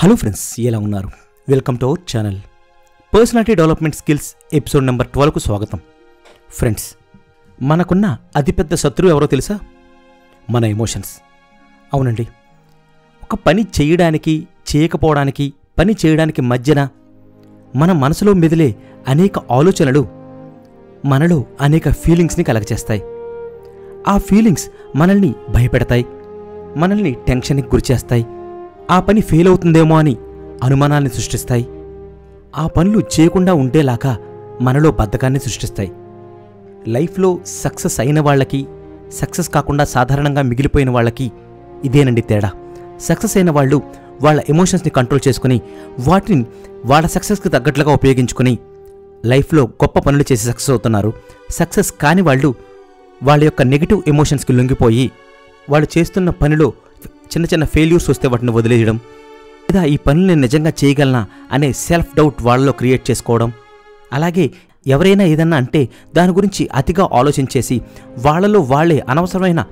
Hello friends, ఎలా ఉన్నారు? Welcome to our channel personality development skills episode number 12కు స్వాగతం. ఫ్రెండ్స్, మనకున్న అతిపెద్ద శత్రువు ఎవరో తెలుసా? మన ఎమోషన్స్. అవునండి, ఒక పని చేయడానికి చేయకపోవడానికి పని చేయడానికి మధ్యన మన మనసులో మెదిలే అనేక ఆలోచనలు మనలో అనేక ఫీలింగ్స్ని కలగచేస్తాయి. ఆ ఫీలింగ్స్ మనల్ని భయపెడతాయి, మనల్ని టెన్షన్కి గురిచేస్తాయి, ఆ పని ఫెయిల్ అవుతుందేమో అని అనుమానాన్ని సృష్టిస్తాయి, ఆ పనులు చేయకుండా ఉండేలాగా మనలో బద్ధకాన్ని సృష్టిస్తాయి. లైఫ్లో సక్సెస్ అయిన వాళ్ళకి, సక్సెస్ కాకుండా సాధారణంగా మిగిలిపోయిన వాళ్ళకి ఇదేనండి తేడా. సక్సెస్ అయిన వాళ్ళు వాళ్ళ ఎమోషన్స్ని కంట్రోల్ చేసుకుని వాటిని వాళ్ళ సక్సెస్కి తగ్గట్లుగా ఉపయోగించుకుని లైఫ్లో గొప్ప పనులు చేసి సక్సెస్ అవుతున్నారు. సక్సెస్ కాని వాళ్ళు వాళ్ళ యొక్క నెగిటివ్ ఎమోషన్స్కి లొంగిపోయి వాళ్ళు చేస్తున్న పనిలో చిన్న చిన్న ఫెయిల్యూర్స్ వస్తే వాటిని వదిలేయడం, లేదా ఈ పనులు నేను నిజంగా చేయగలనా అనే సెల్ఫ్ డౌట్ వాళ్ళలో క్రియేట్ చేసుకోవడం, అలాగే ఎవరైనా ఏదన్నా అంటే దాని గురించి అతిగా ఆలోచించేసి వాళ్ళలో వాళ్ళే అనవసరమైన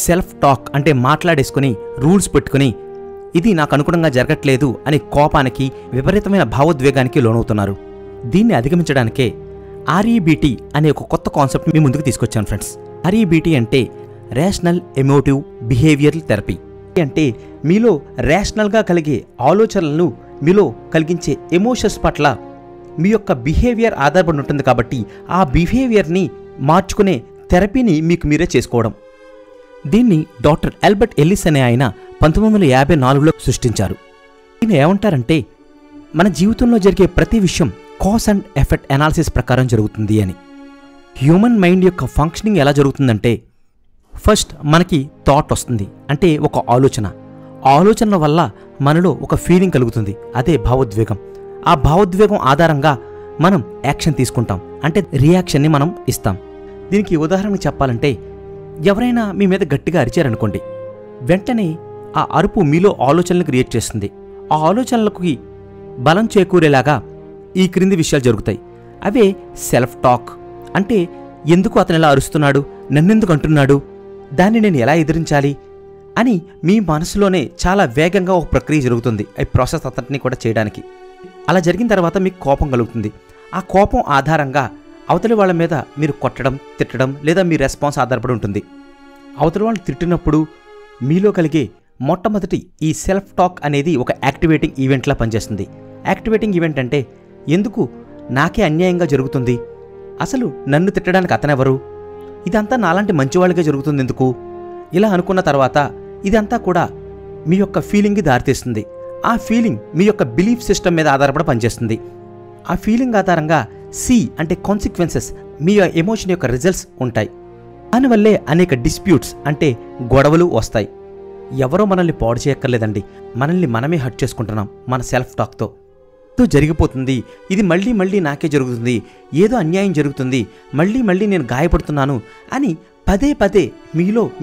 సెల్ఫ్ టాక్ అంటే మాట్లాడేసుకుని రూల్స్ పెట్టుకుని ఇది నాకు అనుగుణంగా జరగట్లేదు అనే కోపానికి, విపరీతమైన భావోద్వేగానికి లోనవుతున్నారు. దీన్ని అధిగమించడానికే ఆర్ఈబీటీ అనే ఒక కొత్త కాన్సెప్ట్ మీ ముందుకు తీసుకొచ్చాను ఫ్రెండ్స్. ఆర్ఈబీటీ అంటే రేషనల్ ఎమోటివ్ బిహేవియరల్ థెరపీ. అంటే మీలో రేషనల్గా కలిగే ఆలోచనలను, మీలో కలిగించే ఎమోషన్స్ పట్ల మీ యొక్క బిహేవియర్ ఆధారపడి ఉంటుంది. కాబట్టి ఆ బిహేవియర్ని మార్చుకునే థెరపీని మీకు మీరే చేసుకోవడం. దీన్ని డాక్టర్ ఆల్బర్ట్ ఎల్లిస్ అనే ఆయన 1954లో సృష్టించారు. ఈయన ఏమంటారంటే, మన జీవితంలో జరిగే ప్రతి విషయం కాజ్ అండ్ ఎఫెక్ట్ అనాలిసిస్ ప్రకారం జరుగుతుంది అని. హ్యూమన్ మైండ్ యొక్క ఫంక్షనింగ్ ఎలా జరుగుతుందంటే, ఫస్ట్ మనకి థాట్ వస్తుంది, అంటే ఒక ఆలోచన. ఆ ఆలోచన వల్ల మనలో ఒక ఫీలింగ్ కలుగుతుంది, అదే భావోద్వేగం. ఆ భావోద్వేగం ఆధారంగా మనం యాక్షన్ తీసుకుంటాం, అంటే రియాక్షన్ని మనం ఇస్తాం. దీనికి ఉదాహరణ చెప్పాలంటే, ఎవరైనా మీ మీద గట్టిగా అరిచారనుకోండి, వెంటనే ఆ అరుపు మీలో ఆలోచనలు క్రియేట్ చేస్తుంది. ఆ ఆలోచనలకి బలం చేకూరేలాగా ఈ క్రింది విషయాలు జరుగుతాయి. అవే సెల్ఫ్ టాక్. అంటే ఎందుకు అతను ఎలా అరుస్తున్నాడు, నన్నెందుకు అంటున్నాడు, దాన్ని నేను ఎలా ఎదిరించాలి అని మీ మనసులోనే చాలా వేగంగా ఒక ప్రక్రియ జరుగుతుంది, ఈ ప్రాసెస్ అంతటిని కూడా చేయడానికి. అలా జరిగిన తర్వాత మీకు కోపం కలుగుతుంది. ఆ కోపం ఆధారంగా అవతలి వాళ్ళ మీద మీరు కొట్టడం, తిట్టడం, లేదా మీ రెస్పాన్స్ ఆధారపడి ఉంటుంది. అవతలి వాళ్ళు తిట్టినప్పుడు మీలో కలిగే మొట్టమొదటి ఈ సెల్ఫ్ టాక్ అనేది ఒక యాక్టివేటింగ్ ఈవెంట్లా పనిచేస్తుంది. యాక్టివేటింగ్ ఈవెంట్ అంటే, ఎందుకు నాకే అన్యాయంగా జరుగుతుంది, అసలు నన్ను తిట్టడానికి అతనెవరు, ఇదంతా నాలాంటి మంచివాళ్ళకే జరుగుతుంది ఎందుకు, ఇలా అనుకున్న తర్వాత ఇదంతా కూడా మీ యొక్క ఫీలింగ్కి దారితీస్తుంది. ఆ ఫీలింగ్ మీ యొక్క బిలీఫ్ సిస్టమ్ మీద ఆధారపడి పనిచేస్తుంది. ఆ ఫీలింగ్ ఆధారంగా సి అంటే కాన్సిక్వెన్సెస్, మీ ఎమోషన్ యొక్క రిజల్ట్స్ ఉంటాయి. దానివల్లే అనేక డిస్ప్యూట్స్ అంటే గొడవలు వస్తాయి. ఎవరో మనల్ని పాడు చేయక్కర్లేదండి, మనల్ని మనమే హర్ట్ చేసుకుంటున్నాం మన సెల్ఫ్ టాక్తో. జరిగిపోతుంది, ఇది మళ్ళీ మళ్ళీ నాకే జరుగుతుంది, ఏదో అన్యాయం జరుగుతుంది, మళ్ళీ మళ్ళీ నేను గాయపడుతున్నాను అని పదే పదే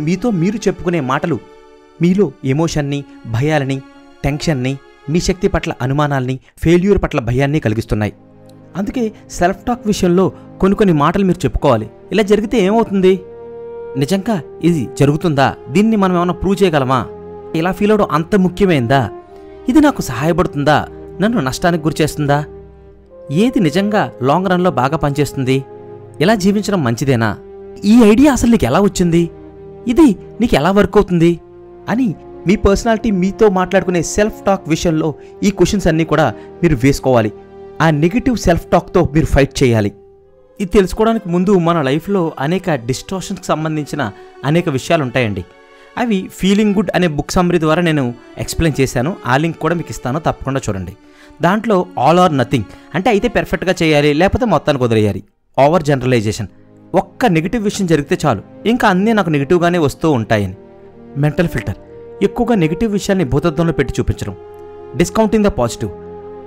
మీతో మీరు చెప్పుకునే మాటలు మీలో ఎమోషన్ని, భయాలని, టెన్షన్ని, మీ శక్తి పట్ల అనుమానాల్ని, ఫెయిల్యూర్ పట్ల భయాన్ని కలిగిస్తున్నాయి. అందుకే సెల్ఫ్ టాక్ విషయంలో కొన్ని మాటలు మీరు చెప్పుకోవాలి. ఇలా జరిగితే ఏమవుతుంది, నిజంగా ఇది జరుగుతుందా, దీన్ని మనం ఏమైనా ప్రూవ్ చేయగలమా, ఇలా ఫీల్ అవడం అంత ముఖ్యమైందా, ఇది నాకు సహాయపడుతుందా, నన్ను నష్టానికి గురిచేస్తుందా, ఏది నిజంగా లాంగ్ రన్లో బాగా పనిచేస్తుంది, ఇలా జీవించడం మంచిదేనా, ఈ ఐడియా అసలు నీకు ఎలా వచ్చింది, ఇది నీకు ఎలా వర్క్ అవుతుంది అని మీ పర్సనాలిటీ మీతో మాట్లాడుకునే సెల్ఫ్ టాక్ విషయంలో ఈ క్వశ్చన్స్ అన్నీ కూడా మీరు వేసుకోవాలి. ఆ నెగిటివ్ సెల్ఫ్ టాక్తో మీరు ఫైట్ చేయాలి. ఇది తెలుసుకోవడానికి ముందు మన లైఫ్లో అనేక డిస్టార్షన్స్కి సంబంధించిన అనేక విషయాలు ఉంటాయండి. అవి ఫీలింగ్ గుడ్ అనే బుక్ సమ్మరీ ద్వారా నేను ఎక్స్ప్లెయిన్ చేశాను. ఆ లింక్ కూడా మీకు ఇస్తాను, తప్పకుండా చూడండి. దాంట్లో ఆల్ ఆర్ నథింగ్ అంటే అయితే పెర్ఫెక్ట్గా చేయాలి, లేకపోతే మొత్తానికి వదిలేయాలి. ఓవర్ జనరలైజేషన్, ఒక్క నెగిటివ్ విషయం జరిగితే చాలు ఇంకా అన్నీ నాకు నెగిటివ్గానే వస్తూ ఉంటాయని. మెంటల్ ఫిల్టర్, ఎక్కువగా నెగిటివ్ విషయాల్ని భూతత్వంలో పెట్టి చూపించడం. డిస్కౌంటింగ్ ద పాజిటివ్,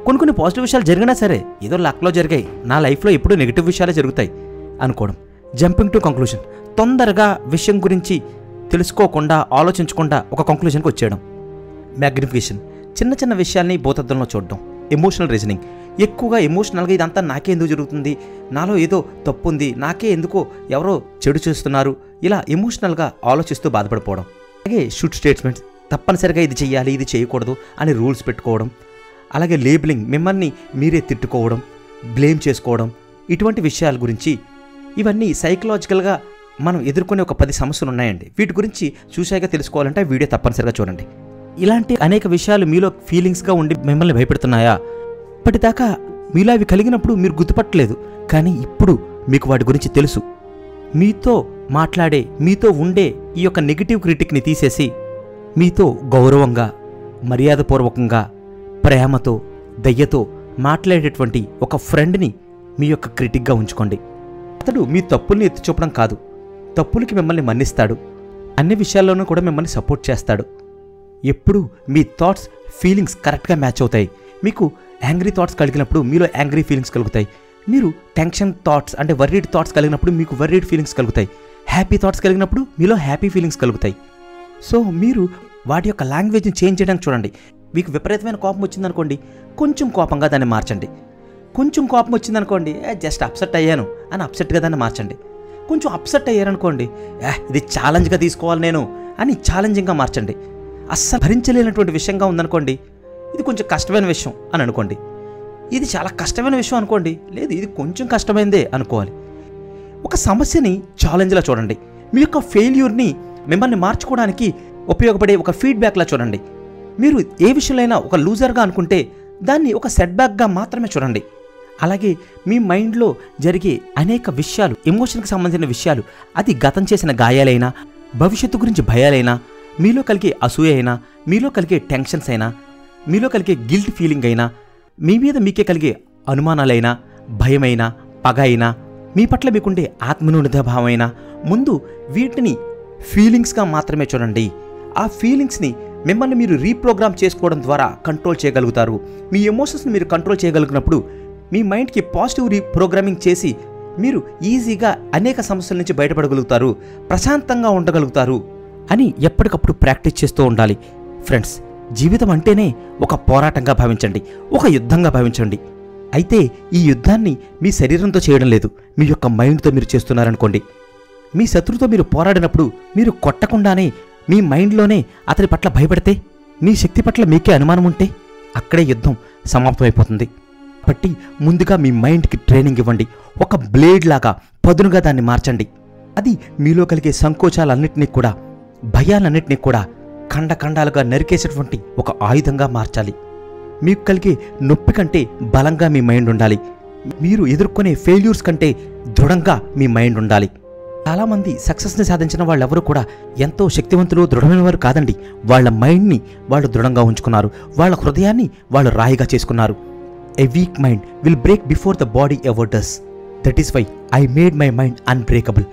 కొన్ని పాజిటివ్ విషయాలు జరిగినా సరే ఏదో లక్లో జరిగాయి, నా లైఫ్లో ఎప్పుడూ నెగిటివ్ విషయాలే జరుగుతాయి అనుకోవడం. జంపింగ్ టు కంక్లూజన్, తొందరగా విషయం గురించి తెలుసుకోకుండా ఆలోచించకుండా ఒక కంక్లూజన్కి వచ్చేయడం. మ్యాగ్నిఫికేషన్, చిన్న చిన్న విషయాల్ని భూతత్వంలో చూడడం. ఎమోషనల్ రీజనింగ్, ఎక్కువగా ఎమోషనల్గా ఇదంతా నాకే ఎందుకు జరుగుతుంది, నాలో ఏదో తప్పు ఉంది, నాకే ఎందుకో ఎవరో చెడు చేస్తున్నారు, ఇలా ఎమోషనల్గా ఆలోచిస్తూ బాధపడిపోవడం. అలాగే షుడ్ స్టేట్మెంట్స్, తప్పనిసరిగా ఇది చెయ్యాలి, ఇది చేయకూడదు అని రూల్స్ పెట్టుకోవడం, అలాగే లేబులింగ్, మిమ్మల్ని మీరే తిట్టుకోవడం, బ్లేమ్ చేసుకోవడం, ఇటువంటి విషయాల గురించి ఇవన్నీ సైకలాజికల్గా మనం ఎదుర్కొనే ఒక 10 సమస్యలు ఉన్నాయండి. వీటి గురించి చూశాక తెలుసుకోవాలంటే వీడియో తప్పనిసరిగా చూడండి. ఇలాంటి అనేక విషయాలు మీలో ఫీలింగ్స్గా ఉండి మిమ్మల్ని భయపెడుతున్నాయా? ఇప్పటిదాకా మీలో అవి కలిగినప్పుడు మీరు గుర్తుపట్టలేదు, కానీ ఇప్పుడు మీకు వాటి గురించి తెలుసు. మీతో మాట్లాడే, మీతో ఉండే ఈ యొక్క నెగిటివ్ క్రిటిక్ని తీసేసి మీతో గౌరవంగా, మర్యాదపూర్వకంగా, ప్రేమతో, దయ్యతో మాట్లాడేటువంటి ఒక ఫ్రెండ్ని మీ యొక్క క్రిటిక్గా ఉంచుకోండి. అతడు మీ తప్పుల్ని ఎత్తి చూపడం కాదు, తప్పులకి మిమ్మల్ని మన్నిస్తాడు, అన్ని విషయాల్లోనూ కూడా మిమ్మల్ని సపోర్ట్ చేస్తాడు. ఎప్పుడు మీ థాట్స్, ఫీలింగ్స్ కరెక్ట్గా మ్యాచ్ అవుతాయి. మీకు యాంగ్రీ థాట్స్ కలిగినప్పుడు మీలో యాంగ్రీ ఫీలింగ్స్ కలుగుతాయి. మీరు టెన్షన్ థాట్స్ అంటే వర్రీడ్ థాట్స్ కలిగినప్పుడు మీకు వర్రీడ్ ఫీలింగ్స్ కలుగుతాయి. హ్యాపీ థాట్స్ కలిగినప్పుడు మీలో హ్యాపీ ఫీలింగ్స్ కలుగుతాయి. సో మీరు వాటి యొక్క లాంగ్వేజ్ని చేంజ్ చేయడానికి చూడండి. మీకు విపరీతమైన కోపం వచ్చిందనుకోండి, కొంచెం కోపంగా దాన్ని మార్చండి. కొంచెం కోపం వచ్చిందనుకోండి, జస్ట్ అప్సెట్ అయ్యాను అని అప్సెట్గా దాన్ని మార్చండి. కొంచెం అప్సెట్ అయ్యారనుకోండి, ఇది ఛాలెంజ్గా తీసుకోవాలి నేను అని ఛాలెంజింగ్గా మార్చండి. అస్సలు భరించలేనటువంటి విషయంగా ఉందనుకోండి, ఇది కొంచెం కష్టమైన విషయం అని అనుకోండి. ఇది చాలా కష్టమైన విషయం అనుకోండి, లేదు ఇది కొంచెం కష్టమైందే అనుకోవాలి. ఒక సమస్యని ఛాలెంజ్లా చూడండి. మీ యొక్క ఫెయిల్యూర్ని మిమ్మల్ని మార్చుకోవడానికి ఉపయోగపడే ఒక ఫీడ్బ్యాక్లా చూడండి. మీరు ఏ విషయంలో ఒక లూజర్గా అనుకుంటే దాన్ని ఒక సెట్బ్యాక్గా మాత్రమే చూడండి. అలాగే మీ మైండ్లో జరిగే అనేక విషయాలు, ఎమోషన్కి సంబంధించిన విషయాలు, అది గతం చేసిన గాయాలైనా, భవిష్యత్తు గురించి భయాలైనా, మీలో కలిగే అసూయ అయినా, మీలో కలిగే టెన్షన్స్ అయినా, మీలో కలిగే గిల్ట్ ఫీలింగ్ అయినా, మీ మీద మీకే కలిగే అనుమానాలైనా, భయమైనా, పగ అయినా, మీ పట్ల మీకుండే ఆత్మన్యూనతాభావమైనా, ముందు వీటిని ఫీలింగ్స్గా మాత్రమే చూడండి. ఆ ఫీలింగ్స్ని మిమ్మల్ని మీరు రీప్రోగ్రామ్ చేసుకోవడం ద్వారా కంట్రోల్ చేయగలుగుతారు. మీ ఎమోషన్స్ని మీరు కంట్రోల్ చేయగలిగినప్పుడు మీ మైండ్కి పాజిటివ్ రీప్రోగ్రామింగ్ చేసి మీరు ఈజీగా అనేక సమస్యల నుంచి బయటపడగలుగుతారు, ప్రశాంతంగా ఉండగలుగుతారు అని ఎప్పటికప్పుడు ప్రాక్టీస్ చేస్తూ ఉండాలి. ఫ్రెండ్స్, జీవితం అంటేనే ఒక పోరాటంగా భావించండి, ఒక యుద్ధంగా భావించండి. అయితే ఈ యుద్ధాన్ని మీ శరీరంతో చేయడం లేదు, మీ యొక్క మైండ్తో మీరు చేస్తున్నారనుకోండి. మీ శత్రువుతో మీరు పోరాడినప్పుడు మీరు కొట్టకుండానే మీ మైండ్లోనే అతని పట్ల భయపడితే, మీ శక్తి పట్ల మీకే అనుమానం ఉంటే అక్కడే యుద్ధం సమాప్తమైపోతుంది. కాబట్టి ముందుగా మీ మైండ్కి ట్రైనింగ్ ఇవ్వండి. ఒక బ్లేడ్ లాగా పదునుగా దాన్ని మార్చండి. అది మీలో కలిగే సంకోచాలన్నింటినీ కూడా, భయాలన్నింటినీ కూడా ఖండఖండాలుగా నరికేసేటువంటి ఒక ఆయుధంగా మార్చాలి. మీకు కలిగే నొప్పి కంటే బలంగా మీ మైండ్ ఉండాలి. మీరు ఎదుర్కొనే ఫెయిల్యూర్స్ కంటే దృఢంగా మీ మైండ్ ఉండాలి. చాలామంది సక్సెస్ని సాధించిన వాళ్ళెవరూ కూడా ఎంతో శక్తివంతులు, దృఢమైన వారు కాదండి. వాళ్ళ మైండ్ని వాళ్ళు దృఢంగా ఉంచుకున్నారు, వాళ్ళ హృదయాన్ని వాళ్ళు రాయిగా చేసుకున్నారు. A weak mind will break before the body ever does. That is why I made my mind unbreakable.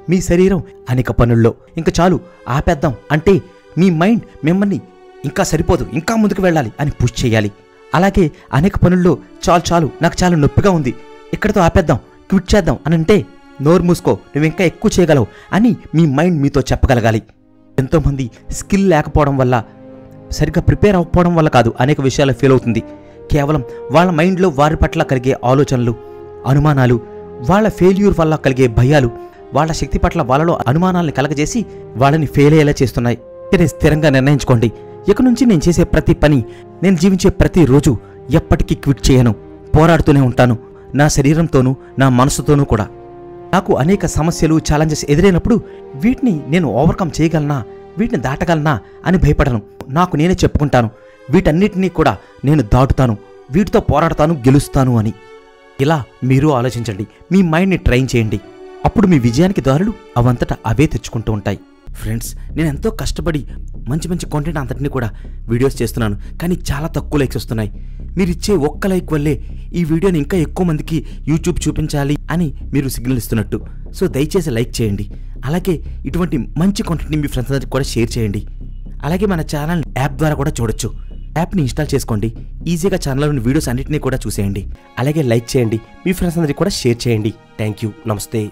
మీ శరీరం అనేక పనుల్లో ఇంకా చాలు ఆపేద్దాం అంటే మీ మైండ్ మిమ్మల్ని ఇంకా సరిపోదు, ఇంకా ముందుకు వెళ్ళాలి అని పుష్ చేయాలి. అలాగే అనేక పనుల్లో చాలు చాలు నాకు చాలా నొప్పిగా ఉంది, ఇక్కడితో ఆపేద్దాం, క్విట్ చేద్దాం అని అంటే నోరు మూసుకో, నువ్వు ఇంకా ఎక్కువ చేయగలవు అని మీ మైండ్ మీతో చెప్పగలగాలి. ఎంతోమంది స్కిల్ లేకపోవడం వల్ల, సరిగ్గా ప్రిపేర్ అవ్వకపోవడం వల్ల కాదు, అనేక విషయాలు ఫెయిల్ అవుతుంది. కేవలం వాళ్ళ మైండ్లో వారి పట్ల కలిగే ఆలోచనలు, అనుమానాలు, వాళ్ళ ఫెయిల్యూర్ వల్ల కలిగే భయాలు, వాళ్ళ శక్తి పట్ల వాళ్ళలో అనుమానాలను కలగజేసి వాళ్ళని ఫెయిల్ అయ్యేలా చేస్తున్నాయి. స్థిరంగా నిర్ణయించుకోండి, ఇక నుంచి నేను చేసే ప్రతి పని, నేను జీవించే ప్రతి రోజు ఎప్పటికీ క్విట్ చేయను, పోరాడుతూనే ఉంటాను, నా శరీరంతోనూ నా మనసుతోనూ కూడా. నాకు అనేక సమస్యలు, ఛాలెంజెస్ ఎదురైనప్పుడు వీటిని నేను ఓవర్కమ్ చేయగలనా, వీటిని దాటగలనా అని భయపడను. నాకు నేనే చెప్పుకుంటాను, వీటన్నిటినీ కూడా నేను దాటుతాను, వీటితో పోరాడతాను, గెలుస్తాను అని. ఇలా మీరు ఆలోచించండి, మీ మైండ్ని ట్రైన్ చేయండి. అప్పుడు మీ విజయానికి దారులు అవంతటా అవే తెచ్చుకుంటూ ఉంటాయి. ఫ్రెండ్స్, నేను ఎంతో కష్టపడి మంచి మంచి కాంటెంట్ అంతటినీ కూడా వీడియోస్ చేస్తున్నాను, కానీ చాలా తక్కువ లైక్స్ వస్తున్నాయి. మీరు ఇచ్చే ఒక్క లైక్ వల్లే ఈ వీడియోని ఇంకా ఎక్కువ మందికి యూట్యూబ్ చూపించాలి అని మీరు సిగ్నల్ ఇస్తున్నట్టు. సో దయచేసి లైక్ చేయండి. అలాగే ఇటువంటి మంచి కాంటెంట్ని మీ ఫ్రెండ్స్ అందరికి కూడా షేర్ చేయండి. అలాగే మన ఛానల్ యాప్ ద్వారా కూడా చూడొచ్చు. యాప్ని ఇన్స్టాల్ చేసుకోండి, ఈజీగా ఛానల్లోని వీడియోస్ అన్నింటినీ కూడా చూసేయండి. అలాగే లైక్ చేయండి, మీ ఫ్రెండ్స్ అందరికి కూడా షేర్ చేయండి. థ్యాంక్ యూ, నమస్తే.